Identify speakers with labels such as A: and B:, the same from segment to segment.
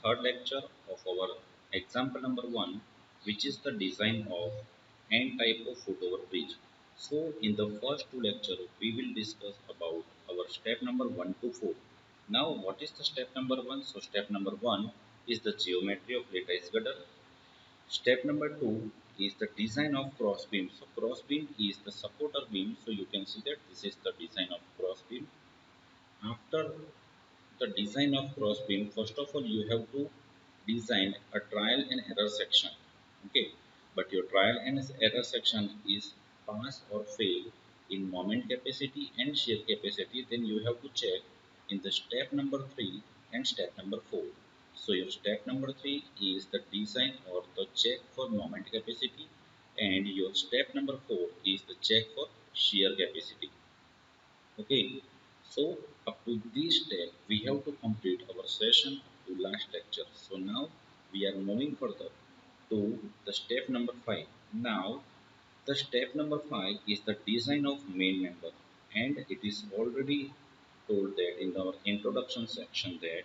A: third lecture of our example number 1, which is the design of N type of footover bridge. So in the first two lectures, we will discuss about our step number 1 to 4. Now what is the step number 1? So step number 1 is the geometry of lattice girder. Step number 2 is the design of cross beam. So cross beam is the supporter beam. So you can see that this is the design of cross beam. After the design of cross beam, first of all you have to design a trial and error section. Okay, but your trial and error section is pass or fail in moment capacity and shear capacity, then you have to check in the step number 3 and step number 4. So your step number 3 is the design or the check for moment capacity, and your step number 4 is the check for shear capacity. Okay, so up to this step we have to complete our session up to last lecture. So now we are moving further to the step number 5. Now the step number 5 is the design of main member, and it is already told that in our introduction section that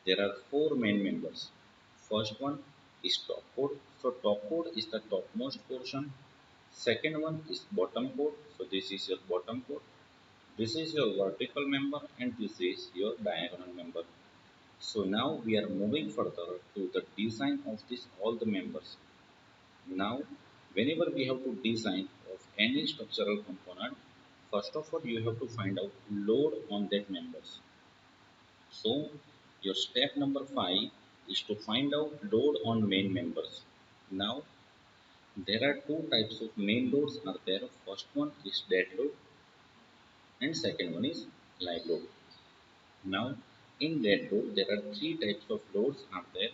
A: there are four main members. First one is top chord. So top chord is the topmost portion. Second one is bottom chord. So this is your bottom chord. This is your vertical member and this is your diagonal member. So now we are moving further to the design of this all the members. Now whenever we have to design of any structural component, first of all you have to find out load on that members. So your step number 5 is to find out load on main members. Now there are two types of main loads are there. First one is dead load and second one is live load. Now, in dead load, there are three types of loads are there.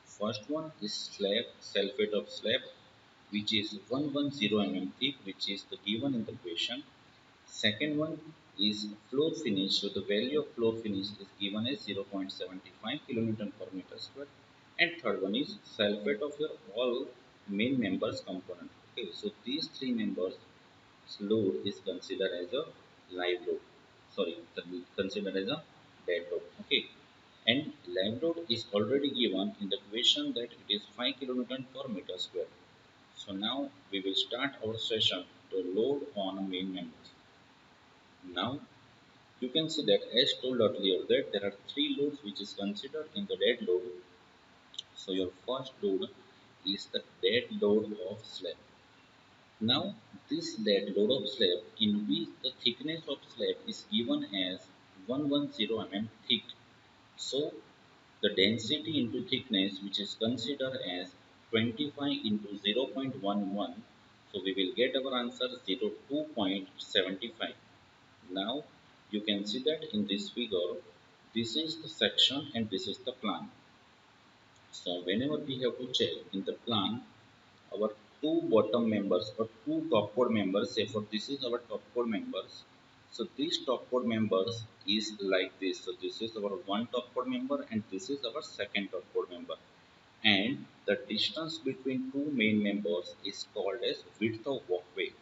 A: First one is slab, sulfate of slab, which is 110 mm thick, which is the given in the question. Second one is floor finish. So the value of floor finish is given as 0.75 kilonewton per meter square. And third one is sulfate of your all main members component. Okay, so these three members load is considered as a live load. Sorry, considered as a dead load. Okay, and live load is already given in the question that it is 5 kilonewton per meter square. So now we will start our session to load on main members. Now you can see that as told earlier that there are three loads which is considered in the dead load. So your first load is the dead load of slab. Now this dead load of slab in which the thickness of slab is given as 110 mm thick. So the density into thickness which is considered as 25 into 0.11. So we will get our answer 02.75. Now you can see that in this figure, this is the section and this is the plan. So whenever we have to check in the plan, our two bottom members or two top chord members, say for this is our top chord members. So these top chord members is like this. So this is our one top chord member and this is our second top chord member. And the distance between two main members is called as width of walkway.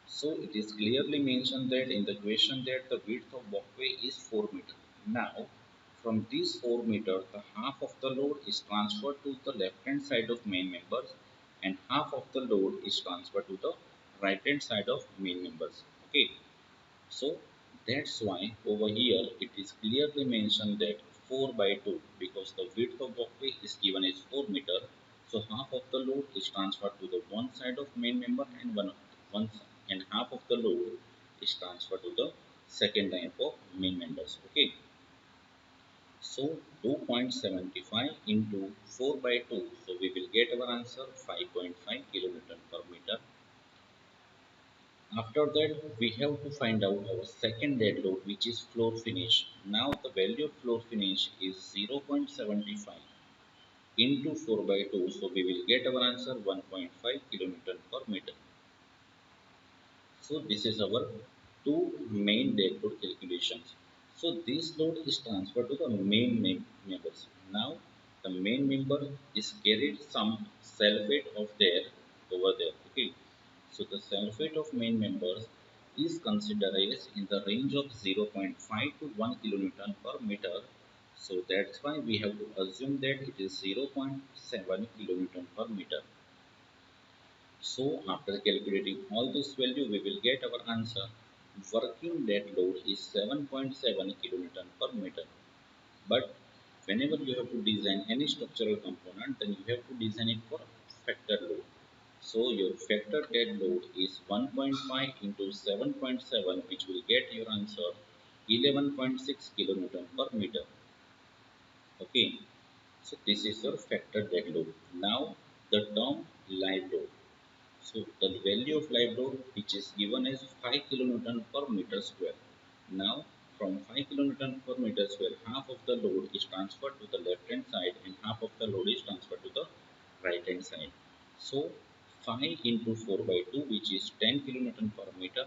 A: So it is clearly mentioned that in the question that the width of walkway is 4 meter. Now from this 4 meter, the half of the load is transferred to the left hand side of main members and half of the load is transferred to the right hand side of main members. Okay, so that's why over here it is clearly mentioned that 4 by 2 because the width of walkway is given as 4 meter. So half of the load is transferred to the one side of main member and one and half of the load is transferred to the second type of main members. Okay, so 2.75 into 4 by 2. So we will get our answer 5.5 kilonewton per meter. After that, we have to find out our second dead load, which is floor finish. Now the value of floor finish is 0.75 into 4 by 2. So we will get our answer 1.5 kilonewton per meter. So this is our two main dead load calculations. So this load is transferred to the main members. Now the main member is carried some sulfate of there over there. Okay. So the sulfate of main members is considered as in the range of 0.5 to 1 kilonewton per meter. So that's why we have to assume that it is 0.7 kilonewton per meter. So after calculating all this value, we will get our answer. Working dead load is 7.7 kilonewton per meter. But whenever you have to design any structural component, then you have to design it for factor load. So your factor dead load is 1.5 into 7.7, which will get your answer 11.6 kilonewton per meter. Okay, so this is your factor dead load. Now the term live load. So the value of live load, which is given as 5 kilonewton per meter square. Now from 5 kilonewton per meter square, half of the load is transferred to the left hand side and half of the load is transferred to the right hand side. So 5 into 4 by 2, which is 10 kilonewton per meter.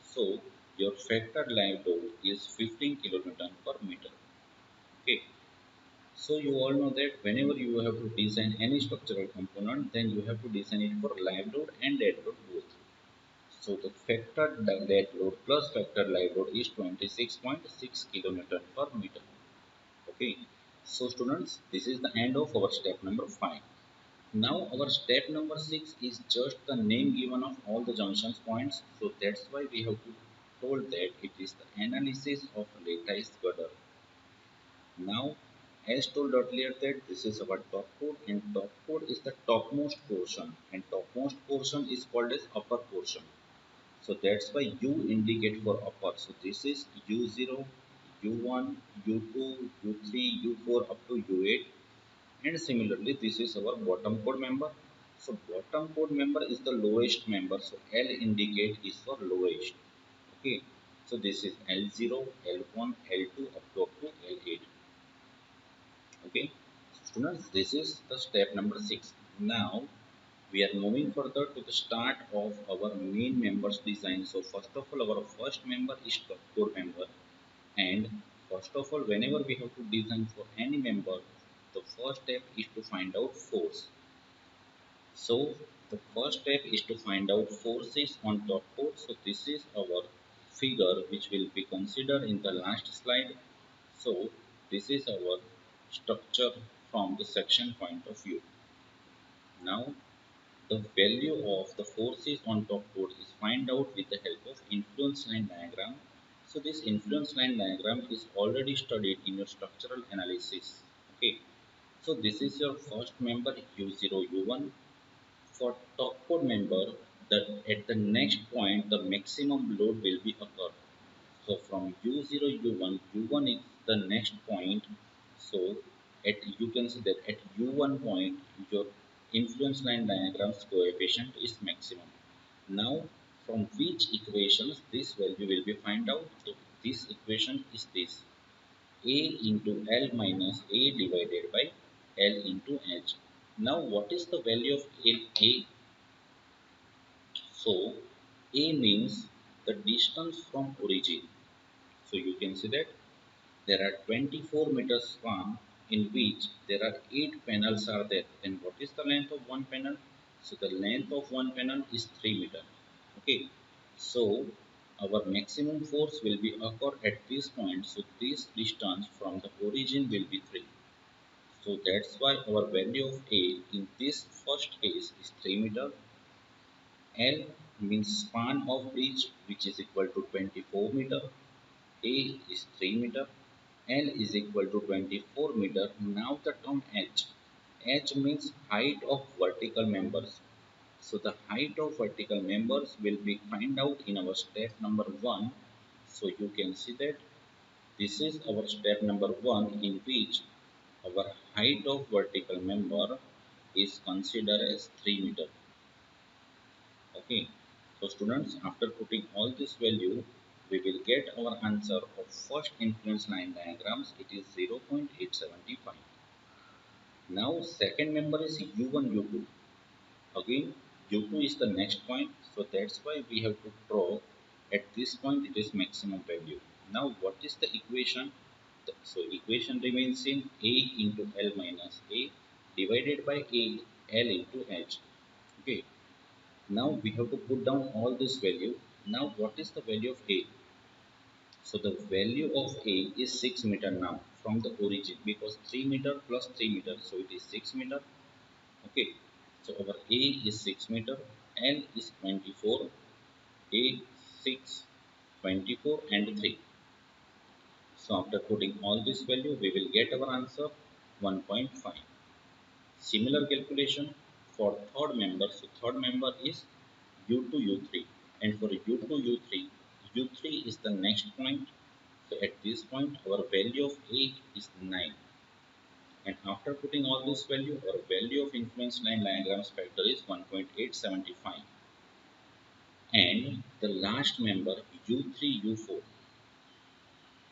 A: So your factor live load is 15 kilonewton per meter. Okay. So you all know that whenever you have to design any structural component, then you have to design it for live load and dead load both. So the factor dead load plus factor live load is 26.6 kilonewton per meter. Okay. So students, this is the end of our step number 5. Now our step number 6 is just the name given of all the junctions points. So that's why we have to told that it is the analysis of lattice girder. Now, as told earlier that this is our top chord and top chord is the topmost portion and topmost portion is called as upper portion. So that's why U indicate for upper. So this is U0, U1, U2, U3, U4 up to U8 and similarly this is our bottom chord member. So bottom chord member is the lowest member. So L indicate is for lowest. Okay. So this is L0, L1, L2 up to L8. Okay, students, this is the step number 6. Now we are moving further to the start of our main members design. So first of all, our first member is top core member, and first of all, whenever we have to design for any member, the first step is to find out force. So the first step is to find out forces on top core. So this is our figure which will be considered in the last slide. So this is our structure from the section point of view. Now the value of the forces on top load is find out with the help of influence line diagram. So this influence line diagram is already studied in your structural analysis. Okay. So this is your first member U0 U1. For top code member, that at the next point the maximum load will be occur. So from U0 U1, U1 is the next point. So at you can see that at U1 point your influence line diagram's coefficient is maximum. Now from which equations this value will be find out? So this equation is this A into L minus A divided by L into H. Now what is the value of A? So A means the distance from origin. So you can see that there are 24 meters span in which there are 8 panels are there. Then what is the length of one panel? So the length of one panel is 3 meter. Okay. So our maximum force will be occur at this point. So this distance from the origin will be 3. So that's why our value of A in this first case is 3 meter. L means span of bridge which is equal to 24 meter. A is 3 meter. L is equal to 24 meter. Now the term H. H means height of vertical members. So the height of vertical members will be find out in our step number 1. So you can see that this is our step number 1 in which our height of vertical member is considered as 3 meter. Okay. So students, after putting all this value, we will get our answer of first influence line diagrams. It is 0.875. Now second member is U1, U2. Again, U2 is the next point. So that's why we have to draw at this point it is maximum value. Now what is the equation? So equation remains in A into L minus A divided by A L into H. Okay. Now we have to put down all this value. Now what is the value of A? So the value of A is 6 meter now. from the origin because 3 meter plus 3 meter, so it is 6 meter. Okay, so our A is 6 meter, L is 24, A 6, 24 and 3. So after putting all this value, we will get our answer 1.5. Similar calculation for third member. So third member is U2 U3, and for U2 U3, U3 is the next point. So at this point our value of A is 9, and after putting all this value, our value of influence line diagrams factor is 1.875, and the last member U3 U4,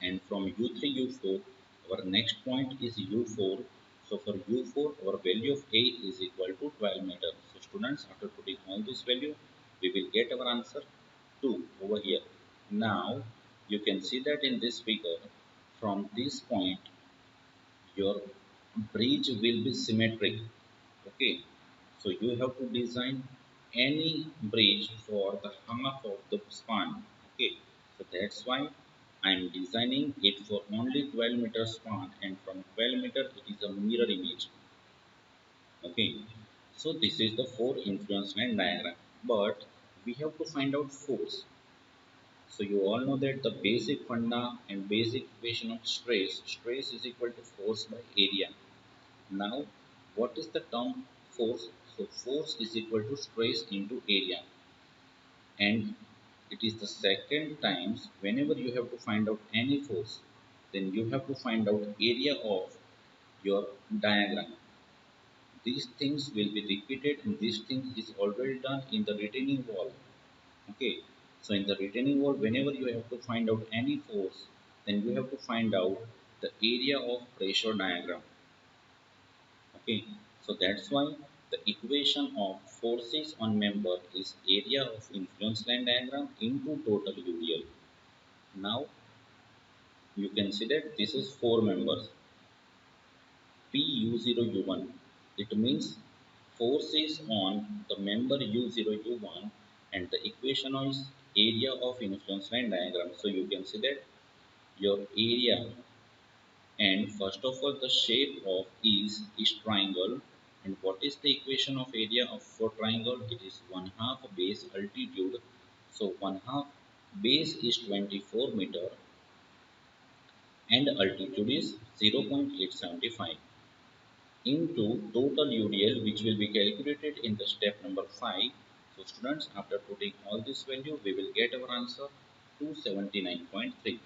A: and from U3 U4 our next point is U4. So for U4 our value of A is equal to 12 meter. So students, after putting all this value, we will get our answer 2 over here. Now you can see that in this figure, from this point your bridge will be symmetric. Okay, so you have to design any bridge for the half of the span. Okay, so that's why I'm designing it for only 12 meter span, and from 12 meter it is a mirror image. Okay, so this is the four influence line diagram, but we have to find out force. So you all know that the basic funda and basic equation of stress is equal to force by area. Now, what is the term force? So force is equal to stress into area, and it is the second times whenever you have to find out any force, then you have to find out area of your diagram. These things will be repeated, and this thing is already done in the retaining wall. Okay, so in the retaining wall, whenever you have to find out any force, then you have to find out the area of pressure diagram. Okay, so that's why the equation of forces on member is area of influence line diagram into total UDL. Now you can see that this is four members PU0 U1. It means forces on the member U0 U1, and the equation is area of influence line diagram. So you can see that your area, and first of all the shape of is triangle, and what is the equation of area of for triangle? It is 1 half base altitude. So 1 half base is 24 meter and altitude is 0.875 into total UDL, which will be calculated in the step number 5. So students, after putting all this value, we will get our answer 279.3.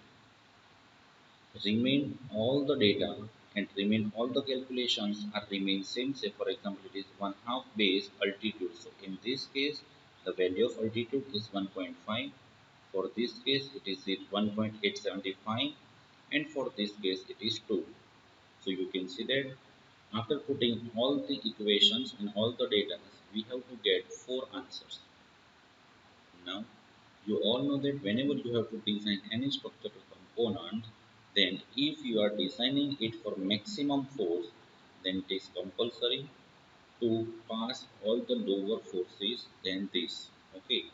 A: Remain all the data and remain all the calculations are remain same. Say for example it is 1 half base altitude, so in this case the value of altitude is 1.5, for this case it is 1.875, and for this case it is 2. So you can see that after putting all the equations and all the data, we have to get four answers. Now, you all know that whenever you have to design any structural component, then if you are designing it for maximum force, then it is compulsory to pass all the lower forces than this. Okay,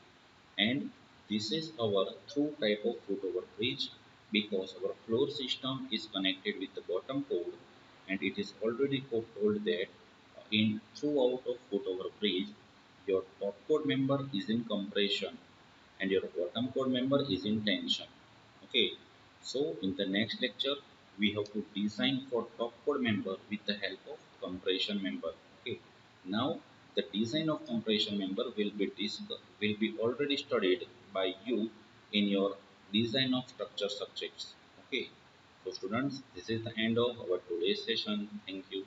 A: and this is our through type of foot over bridge, because our floor system is connected with the bottom chord, and it is already told that in throughout of foot over bridge your top chord member is in compression and your bottom chord member is in tension. Okay, so in the next lecture we have to design for top chord member with the help of compression member. Okay, now the design of compression member will be already studied by you in your design of structure subjects. Okay, so students, this is the end of our today's session. Thank you.